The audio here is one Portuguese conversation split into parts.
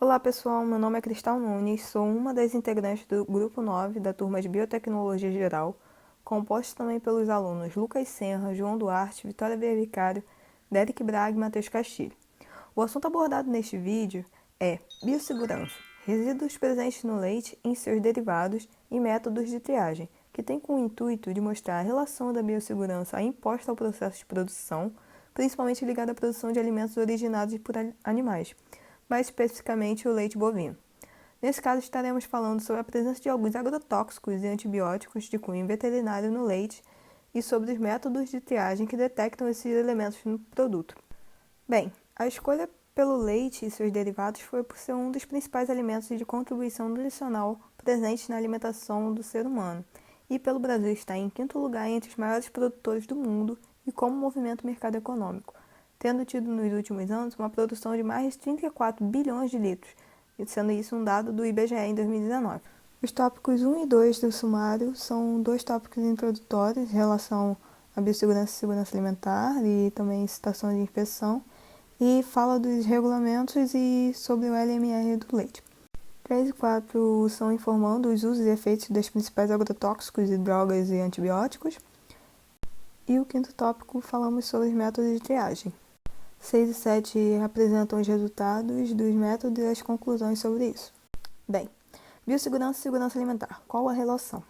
Olá pessoal, meu nome é Cristal Nunes, sou uma das integrantes do Grupo 9 da turma de Biotecnologia Geral, composto também pelos alunos Lucas Senra, João Duarte, Vitória Vicário, Derek Braga e Matheus Castilho. O assunto abordado neste vídeo é biossegurança, resíduos presentes no leite e em seus derivados e métodos de triagem, que tem com o intuito de mostrar a relação da biossegurança imposta ao processo de produção, principalmente ligada à produção de alimentos originados por animais, mais especificamente o leite bovino. Nesse caso, estaremos falando sobre a presença de alguns agrotóxicos e antibióticos de cunho veterinário no leite e sobre os métodos de triagem que detectam esses elementos no produto. Bem, a escolha pelo leite e seus derivados foi por ser um dos principais alimentos de contribuição nutricional presentes na alimentação do ser humano, e pelo Brasil estar em quinto lugar entre os maiores produtores do mundo e como movimento mercado econômico, tendo tido nos últimos anos uma produção de mais de 34 bilhões de litros, sendo isso um dado do IBGE em 2019. Os tópicos 1 e 2 do sumário são dois tópicos introdutórios em relação à biossegurança e segurança alimentar e também citações de inspeção, e fala dos regulamentos e sobre o LMR do leite. 3 e 4 são informando os usos e efeitos dos principais agrotóxicos e drogas e antibióticos. E o quinto tópico falamos sobre os métodos de triagem. 6 e 7 apresentam os resultados dos métodos e as conclusões sobre isso. Bem, biossegurança e segurança alimentar. Qual a relação?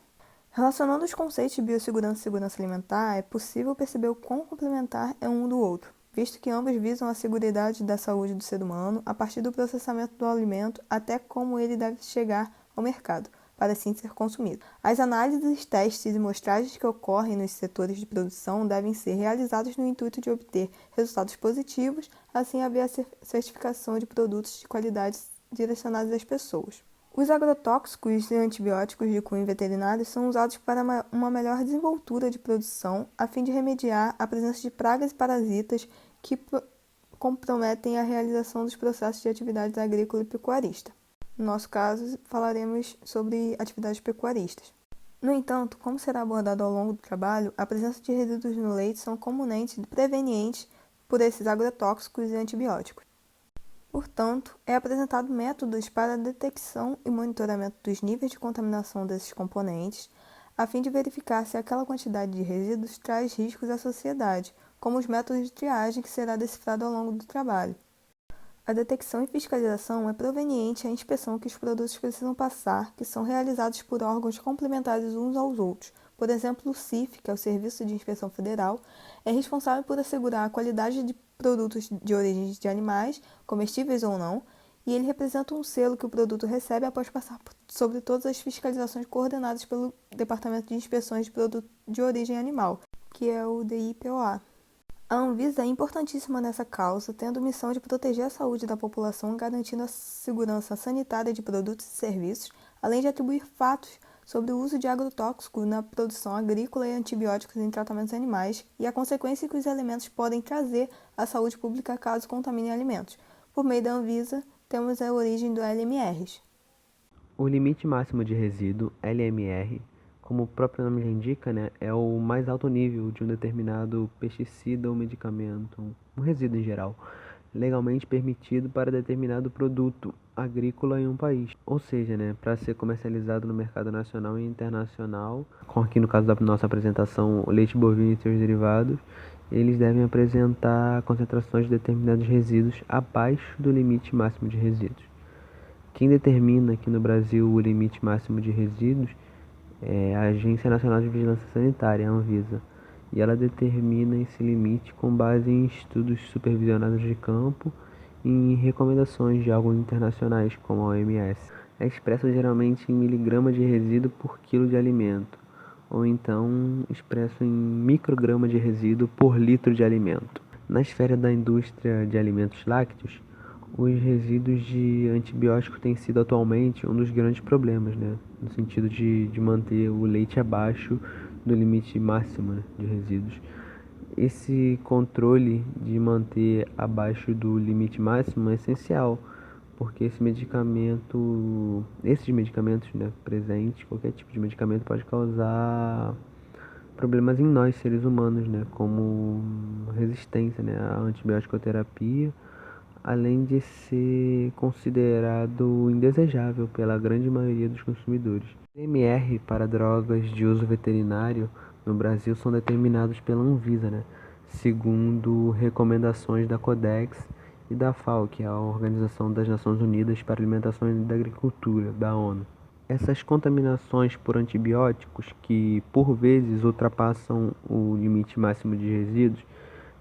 Relacionando os conceitos de biossegurança e segurança alimentar, é possível perceber o quão complementar é um do outro, visto que ambos visam a seguridade da saúde do ser humano a partir do processamento do alimento até como ele deve chegar ao mercado, para assim ser consumido. As análises, testes e mostragens que ocorrem nos setores de produção devem ser realizados no intuito de obter resultados positivos, assim haver a certificação de produtos de qualidade direcionados às pessoas. Os agrotóxicos e antibióticos de cunho veterinário são usados para uma melhor desenvoltura de produção, a fim de remediar a presença de pragas e parasitas que comprometem a realização dos processos de atividades agrícola e pecuarista. No nosso caso, falaremos sobre atividades pecuaristas. No entanto, como será abordado ao longo do trabalho, a presença de resíduos no leite são comumente prevenientes por esses agrotóxicos e antibióticos. Portanto, é apresentado métodos para a detecção e monitoramento dos níveis de contaminação desses componentes, a fim de verificar se aquela quantidade de resíduos traz riscos à sociedade, como os métodos de triagem que será decifrado ao longo do trabalho. A detecção e fiscalização é proveniente à inspeção que os produtos precisam passar, que são realizados por órgãos complementares uns aos outros. Por exemplo, o CIF, que é o Serviço de Inspeção Federal, é responsável por assegurar a qualidade de produtos de origem de animais, comestíveis ou não, e ele representa um selo que o produto recebe após passar sobre todas as fiscalizações coordenadas pelo Departamento de Inspeções de Produtos de Origem Animal, que é o DIPOA. A Anvisa é importantíssima nessa causa, tendo missão de proteger a saúde da população, garantindo a segurança sanitária de produtos e serviços, além de atribuir fatos sobre o uso de agrotóxicos na produção agrícola e antibióticos em tratamentos animais e a consequência que os elementos podem trazer à saúde pública caso contaminem alimentos. Por meio da Anvisa, temos a origem do LMRs. O limite máximo de resíduo, LMR, como o próprio nome já indica, né, é o mais alto nível de um determinado pesticida ou medicamento, um resíduo em geral, legalmente permitido para determinado produto agrícola em um país. Ou seja, né, para ser comercializado no mercado nacional e internacional, como aqui no caso da nossa apresentação, o leite bovino e seus derivados, eles devem apresentar concentrações de determinados resíduos abaixo do limite máximo de resíduos. Quem determina aqui no Brasil o limite máximo de resíduos é a Agência Nacional de Vigilância Sanitária, a Anvisa, e ela determina esse limite com base em estudos supervisionados de campo e em recomendações de órgãos internacionais, como a OMS. É expresso geralmente em miligrama de resíduo por quilo de alimento, ou então expresso em micrograma de resíduo por litro de alimento. Na esfera da indústria de alimentos lácteos, os resíduos de antibióticos têm sido atualmente um dos grandes problemas, né? No sentido de manter o leite abaixo do limite máximo, né, de resíduos. Esse controle de manter abaixo do limite máximo é essencial, porque esses medicamentos, né, presentes, qualquer tipo de medicamento pode causar problemas em nós, seres humanos, né, como resistência, né, à antibiótico-terapia, além de ser considerado indesejável pela grande maioria dos consumidores. LMR para drogas de uso veterinário no Brasil são determinados pela Anvisa, né? Segundo recomendações da Codex e da FAO, que é a Organização das Nações Unidas para a Alimentação e da Agricultura, da ONU. Essas contaminações por antibióticos, que por vezes ultrapassam o limite máximo de resíduos,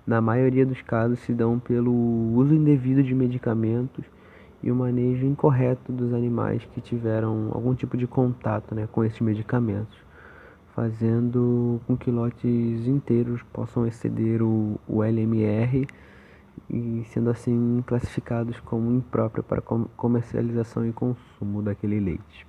na maioria dos casos se dão pelo uso indevido de medicamentos e o manejo incorreto dos animais que tiveram algum tipo de contato, né, com esses medicamentos, fazendo com que lotes inteiros possam exceder o LMR e sendo assim classificados como impróprio para comercialização e consumo daquele leite.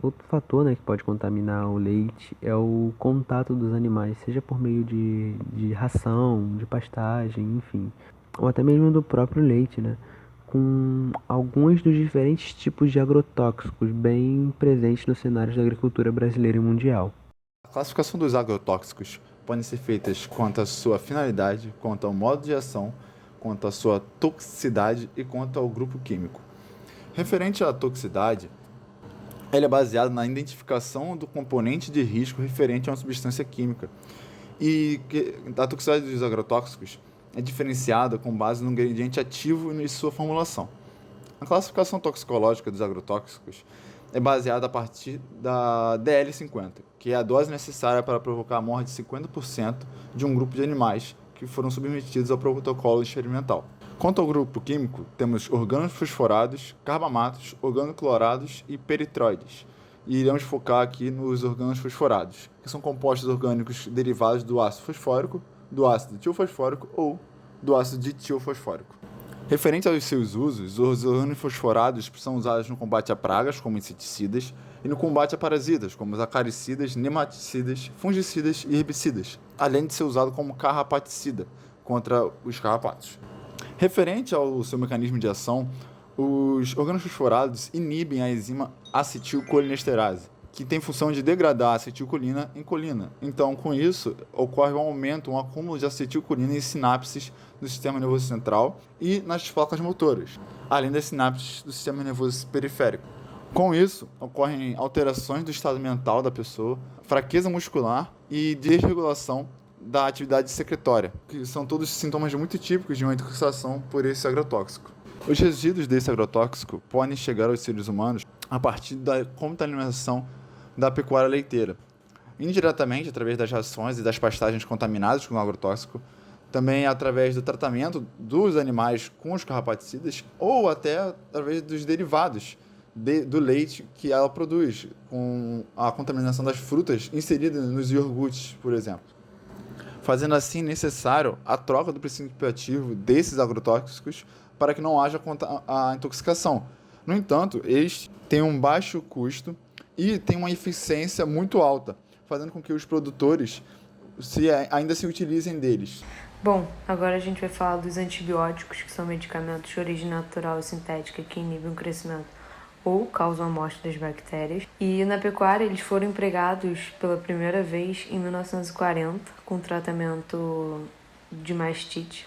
Outro fator, né, que pode contaminar o leite é o contato dos animais, seja por meio de ração, de pastagem, enfim, ou até mesmo do próprio leite, né, com alguns dos diferentes tipos de agrotóxicos bem presentes nos cenários da agricultura brasileira e mundial. A classificação dos agrotóxicos pode ser feita quanto à sua finalidade, quanto ao modo de ação, quanto à sua toxicidade e quanto ao grupo químico. Referente à toxicidade, ela é baseada na identificação do componente de risco referente a uma substância química. E a toxicidade dos agrotóxicos é diferenciada com base no ingrediente ativo e sua formulação. A classificação toxicológica dos agrotóxicos é baseada a partir da DL50, que é a dose necessária para provocar a morte de 50% de um grupo de animais que foram submetidos ao protocolo experimental. Quanto ao grupo químico, temos organofosforados, carbamatos, organoclorados e peritróides. E iremos focar aqui nos organofosforados, que são compostos orgânicos derivados do ácido fosfórico, do ácido tilfosfórico ou do ácido ditilfosfórico. Referente aos seus usos, os organofosforados são usados no combate a pragas, como inseticidas, e no combate a parasitas, como os acaricidas, nematicidas, fungicidas e herbicidas, além de ser usado como carrapaticida contra os carrapatos. Referente ao seu mecanismo de ação, os organofosforados inibem a enzima acetilcolinesterase, que tem função de degradar a acetilcolina em colina. Então, com isso, ocorre um aumento, um acúmulo de acetilcolina em sinapses do sistema nervoso central e nas placas motoras, além das sinapses do sistema nervoso periférico. Com isso, ocorrem alterações do estado mental da pessoa, fraqueza muscular e desregulação da atividade secretória, que são todos sintomas muito típicos de uma intoxicação por esse agrotóxico. Os resíduos desse agrotóxico podem chegar aos seres humanos a partir da contaminação da pecuária leiteira, indiretamente através das rações e das pastagens contaminadas com o agrotóxico, também através do tratamento dos animais com os carrapaticidas ou até através dos derivados do leite que ela produz, com a contaminação das frutas inseridas nos iogurtes, por exemplo, fazendo assim necessário a troca do princípio ativo desses agrotóxicos para que não haja a intoxicação. No entanto, eles têm um baixo custo e têm uma eficiência muito alta, fazendo com que os produtores ainda se utilizem deles. Bom, agora a gente vai falar dos antibióticos, que são medicamentos de origem natural e sintética que inibem o crescimento ou causam a morte das bactérias. E na pecuária eles foram empregados pela primeira vez em 1940 com tratamento de mastite.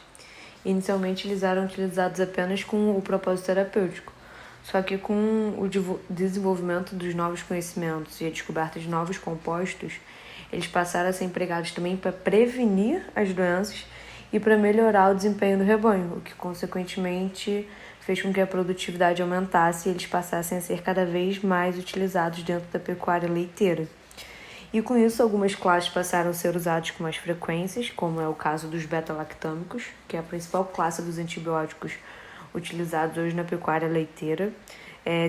Inicialmente eles eram utilizados apenas com o propósito terapêutico, só que com o desenvolvimento dos novos conhecimentos e a descoberta de novos compostos, eles passaram a ser empregados também para prevenir as doenças e para melhorar o desempenho do rebanho, o que consequentemente fez com que a produtividade aumentasse e eles passassem a ser cada vez mais utilizados dentro da pecuária leiteira. E com isso, algumas classes passaram a ser usadas com mais frequências, como é o caso dos beta-lactâmicos, que é a principal classe dos antibióticos utilizados hoje na pecuária leiteira.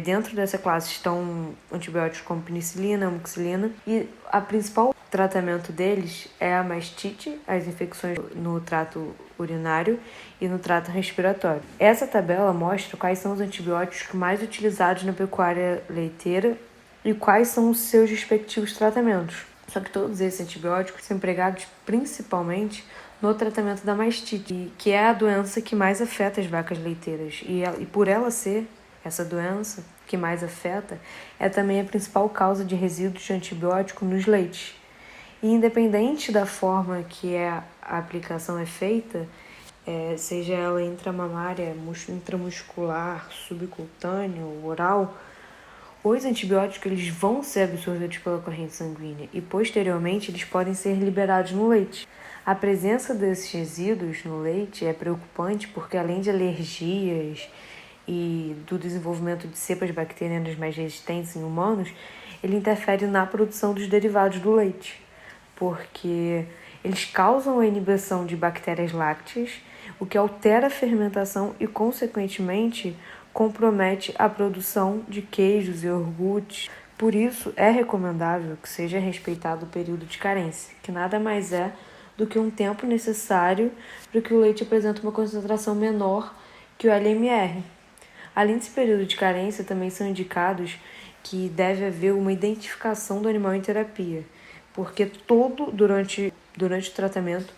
Dentro dessa classe estão antibióticos como penicilina, amoxicilina, e a principal tratamento deles é a mastite, as infecções no trato urinário e no trato respiratório. Essa tabela mostra quais são os antibióticos mais utilizados na pecuária leiteira e quais são os seus respectivos tratamentos. Só que todos esses antibióticos são empregados principalmente no tratamento da mastite, que é a doença que mais afeta as vacas leiteiras. E por ela ser essa doença que mais afeta, é também a principal causa de resíduos de antibiótico nos leites. E independente da forma que a aplicação é feita, seja ela intramamária, intramuscular, subcutâneo, oral, os antibióticos eles vão ser absorvidos pela corrente sanguínea e, posteriormente, eles podem ser liberados no leite. A presença desses resíduos no leite é preocupante porque, além de alergias e do desenvolvimento de cepas bacterianas mais resistentes em humanos, ele interfere na produção dos derivados do leite, porque eles causam a inibição de bactérias lácteas, o que altera a fermentação e, consequentemente, compromete a produção de queijos e iogurtes. Por isso, é recomendável que seja respeitado o período de carência, que nada mais é do que um tempo necessário para que o leite apresente uma concentração menor que o LMR. Além desse período de carência, também são indicados que deve haver uma identificação do animal em terapia, porque durante o tratamento,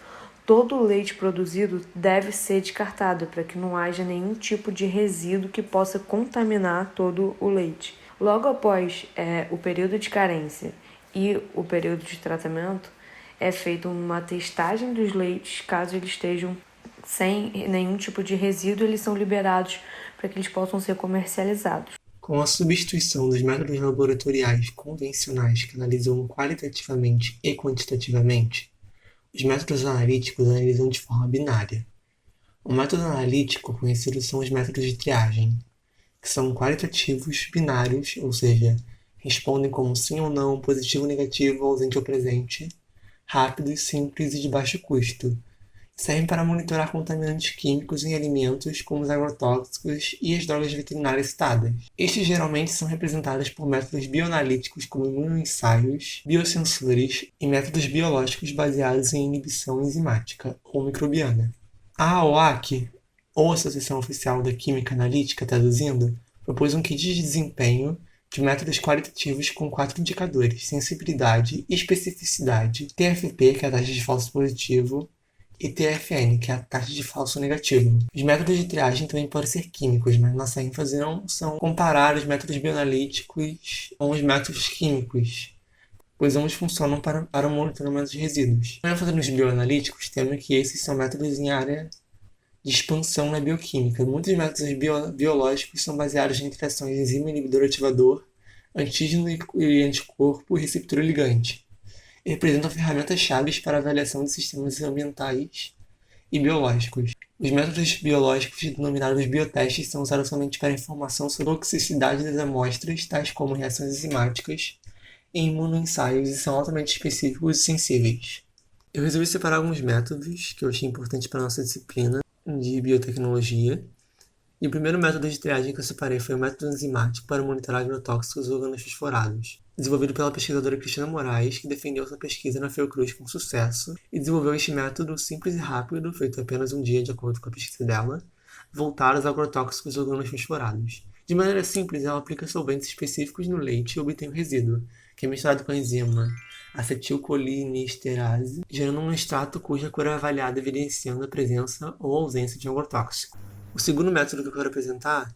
todo o leite produzido deve ser descartado para que não haja nenhum tipo de resíduo que possa contaminar todo o leite. Logo após o período de carência e o período de tratamento, é feita uma testagem dos leites. Caso eles estejam sem nenhum tipo de resíduo, eles são liberados para que eles possam ser comercializados. Com a substituição dos métodos laboratoriais convencionais que analisam qualitativamente e quantitativamente, os métodos analíticos analisam de forma binária. O método analítico conhecido são os métodos de triagem, que são qualitativos binários, ou seja, respondem como sim ou não, positivo ou negativo, ausente ou presente, rápidos, simples e de baixo custo. Servem para monitorar contaminantes químicos em alimentos, como os agrotóxicos e as drogas veterinárias citadas. Estes geralmente são representados por métodos bioanalíticos como imunoensaios, biosensores e métodos biológicos baseados em inibição enzimática ou microbiana. A AOAC, ou Associação Oficial da Química Analítica, traduzindo, propôs um kit de desempenho de métodos qualitativos com 4 indicadores: sensibilidade, especificidade, TFP, que é a taxa de falso positivo, e TFN, que é a taxa de falso negativo. Os métodos de triagem também podem ser químicos, mas nossa ênfase não são comparar os métodos bioanalíticos com os métodos químicos, pois ambos funcionam para o monitoramento de resíduos. Na ênfase nos bioanalíticos, temos que esses são métodos em área de expansão na bioquímica. Muitos métodos biológicos são baseados em interações enzima inibidor-ativador, antígeno e anticorpo e receptor ligante. E representam ferramentas-chave para a avaliação de sistemas ambientais e biológicos. Os métodos biológicos, denominados biotestes, são usados somente para informação sobre a toxicidade das amostras, tais como reações enzimáticas e imunoensaios, e são altamente específicos e sensíveis. Eu resolvi separar alguns métodos que eu achei importantes para a nossa disciplina de biotecnologia. E o primeiro método de triagem que eu separei foi o método enzimático para monitorar agrotóxicos organofosforados, desenvolvido pela pesquisadora Cristina Moraes, que defendeu sua pesquisa na Fiocruz com sucesso e desenvolveu este método simples e rápido, feito em apenas um dia de acordo com a pesquisa dela, voltado aos agrotóxicos organofosforados. De maneira simples, ela aplica solventes específicos no leite e obtém o resíduo, que é misturado com a enzima acetilcolinesterase, gerando um extrato cuja cor é avaliada evidenciando a presença ou ausência de um agrotóxico. O segundo método que eu quero apresentar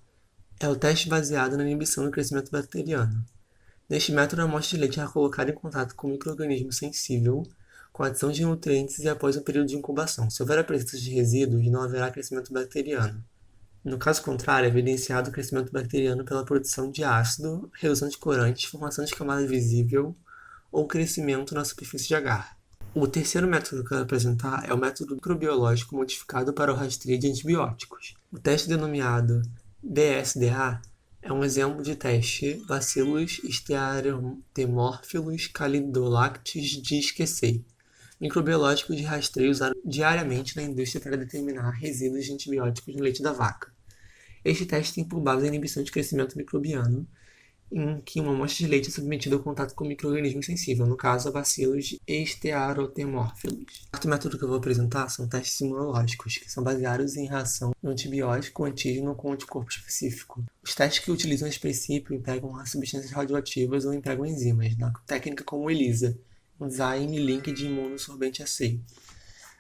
é o teste baseado na inibição do crescimento bacteriano. Neste método, a amostra de leite é colocada em contato com um micro-organismo sensível, com a adição de nutrientes e após um período de incubação. Se houver a presença de resíduos, não haverá crescimento bacteriano. No caso contrário, é evidenciado o crescimento bacteriano pela produção de ácido, redução de corantes, formação de camada visível ou crescimento na superfície de agar. O terceiro método que eu quero apresentar é o método microbiológico modificado para o rastreio de antibióticos. O teste denominado BSDA é um exemplo de teste Bacillus stearotemorphilos calidolactis discesei, microbiológico de rastreio usado diariamente na indústria para determinar resíduos de antibióticos no leite da vaca. Este teste tem por base a inibição de crescimento microbiano, em que uma amostra de leite é submetida ao contato com um micro-organismo sensível, no caso a Bacillus stearotemorphilos. O quarto método que eu vou apresentar são testes imunológicos, que são baseados em reação do antibiótico antígeno com anticorpo específico. Os testes que utilizam esse princípio empregam substâncias radioativas ou empregam enzimas, na técnica como ELISA, Enzyme Linked Immunosorbent Assay.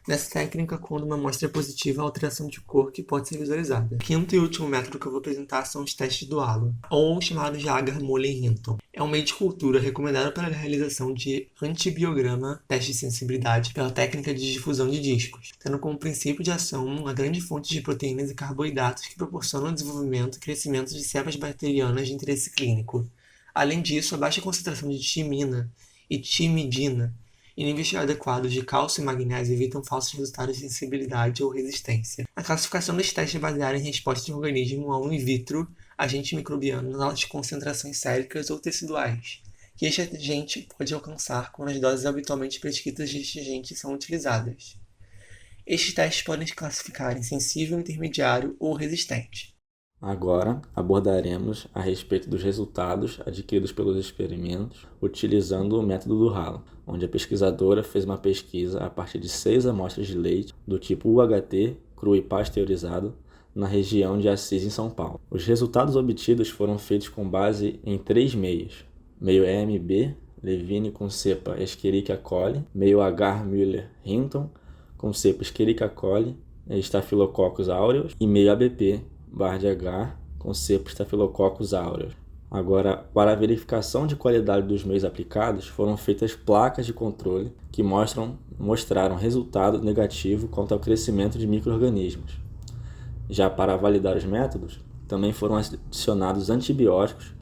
Nessa técnica, quando uma amostra é positiva, a alteração de cor que pode ser visualizada. O quinto e último método que eu vou apresentar são os testes do halo, ou chamados de Agar-Moller-Hinton. É um meio de cultura recomendado para a realização de antibiograma, teste de sensibilidade, pela técnica de difusão de discos, tendo como princípio de ação uma grande fonte de proteínas e carboidratos que proporcionam o desenvolvimento e crescimento de cepas bacterianas de interesse clínico. Além disso, a baixa concentração de timina e timidina e níveis adequados de cálcio e magnésio evitam falsos resultados de sensibilidade ou resistência. A classificação dos testes é baseada em resposta do organismo a um in vitro agente microbiano nas concentrações séricas ou teciduais, que este agente pode alcançar quando as doses habitualmente prescritas deste agente são utilizadas. Estes testes podem se classificar em sensível, intermediário ou resistente. Agora abordaremos a respeito dos resultados adquiridos pelos experimentos utilizando o método do halo, onde a pesquisadora fez uma pesquisa a partir de 6 amostras de leite do tipo UHT, cru e pasteurizado, na região de Assis, em São Paulo. Os resultados obtidos foram feitos com base em 3 meios: meio EMB, Levine com cepa Escherichia coli, meio Agar-Moller-Hinton com cepa Escherichia coli e Staphylococcus aureus, e meio ABP, Barr-de-Agar, com cepa Staphylococcus aureus. Agora, para a verificação de qualidade dos meios aplicados, foram feitas placas de controle que mostraram resultado negativo quanto ao crescimento de micro-organismos. Já para validar os métodos, também foram adicionados antibióticos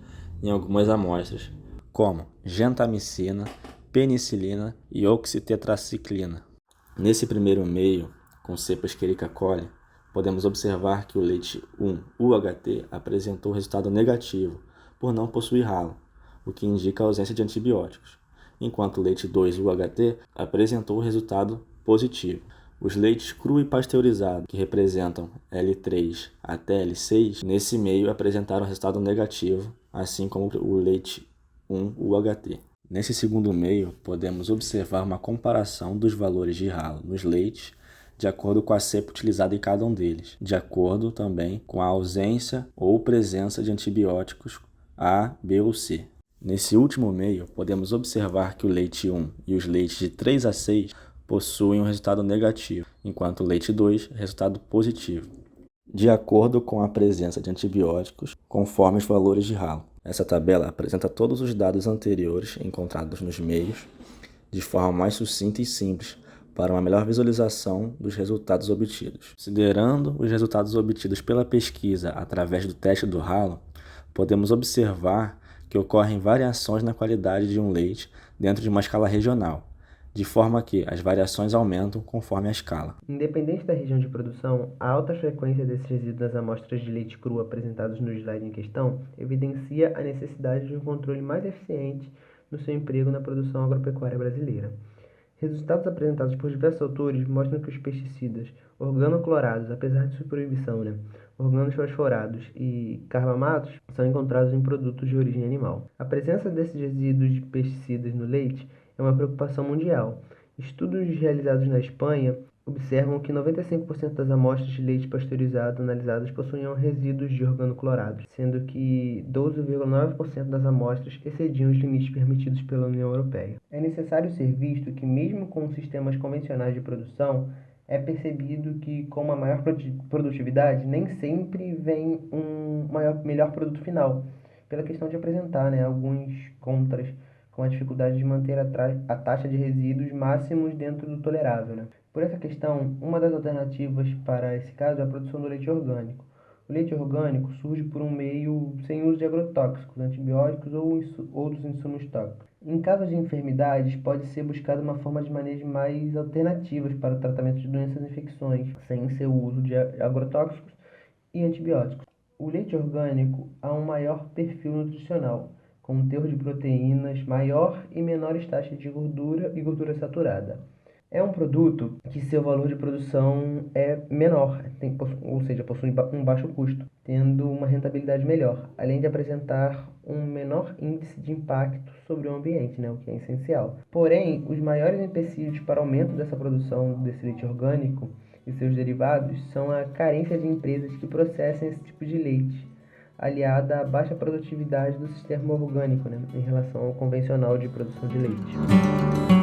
em algumas amostras, como gentamicina, penicilina e oxitetraciclina. Nesse primeiro meio, com cepa Escherichia coli, podemos observar que o leite 1 UHT apresentou resultado negativo por não possuir halo, o que indica a ausência de antibióticos, enquanto o leite 2 UHT apresentou resultado positivo. Os leites cru e pasteurizado, que representam L3 até L6, nesse meio apresentaram resultado negativo, assim como o leite 1 UHT. Nesse segundo meio, podemos observar uma comparação dos valores de halo nos leites de acordo com a cepa utilizada em cada um deles, de acordo também com a ausência ou presença de antibióticos A, B ou C. Nesse último meio, podemos observar que o leite 1 e os leites de 3 a 6 possuem um resultado negativo, enquanto o leite 2, resultado positivo, de acordo com a presença de antibióticos, conforme os valores de halo. Essa tabela apresenta todos os dados anteriores encontrados nos meios, de forma mais sucinta e simples, para uma melhor visualização dos resultados obtidos. Considerando os resultados obtidos pela pesquisa através do teste do halo, podemos observar que ocorrem variações na qualidade de um leite dentro de uma escala regional, de forma que as variações aumentam conforme a escala. Independente da região de produção, a alta frequência desses resíduos nas amostras de leite cru apresentados no slide em questão evidencia a necessidade de um controle mais eficiente no seu emprego na produção agropecuária brasileira. Resultados apresentados por diversos autores mostram que os pesticidas organoclorados, apesar de sua proibição, organofosforados e carbamatos, são encontrados em produtos de origem animal. A presença desses resíduos de pesticidas no leite é uma preocupação mundial. Estudos realizados na Espanha observam que 95% das amostras de leite pasteurizado analisadas possuíam resíduos de organoclorados, sendo que 12,9% das amostras excediam os limites permitidos pela União Europeia. É necessário ser visto que, mesmo com sistemas convencionais de produção, é percebido que, com uma maior produtividade, nem sempre vem um melhor produto final, pela questão de apresentar alguns contras, com a dificuldade de manter a taxa de resíduos máximos dentro do tolerável. Por essa questão, uma das alternativas para esse caso é a produção do leite orgânico. O leite orgânico surge por um meio sem uso de agrotóxicos, antibióticos ou outros insumos tóxicos. Em casos de enfermidades, pode ser buscada uma forma de manejo mais alternativas para o tratamento de doenças e infecções, sem seu uso de agrotóxicos e antibióticos. O leite orgânico há um maior perfil nutricional, com um teor de proteínas maior e menores taxas de gordura e gordura saturada. É um produto que seu valor de produção é menor, ou seja, possui um baixo custo, tendo uma rentabilidade melhor, além de apresentar um menor índice de impacto sobre o ambiente, o que é essencial. Porém, os maiores empecilhos para o aumento dessa produção desse leite orgânico e seus derivados são a carência de empresas que processem esse tipo de leite, aliada à baixa produtividade do sistema orgânico, em relação ao convencional de produção de leite.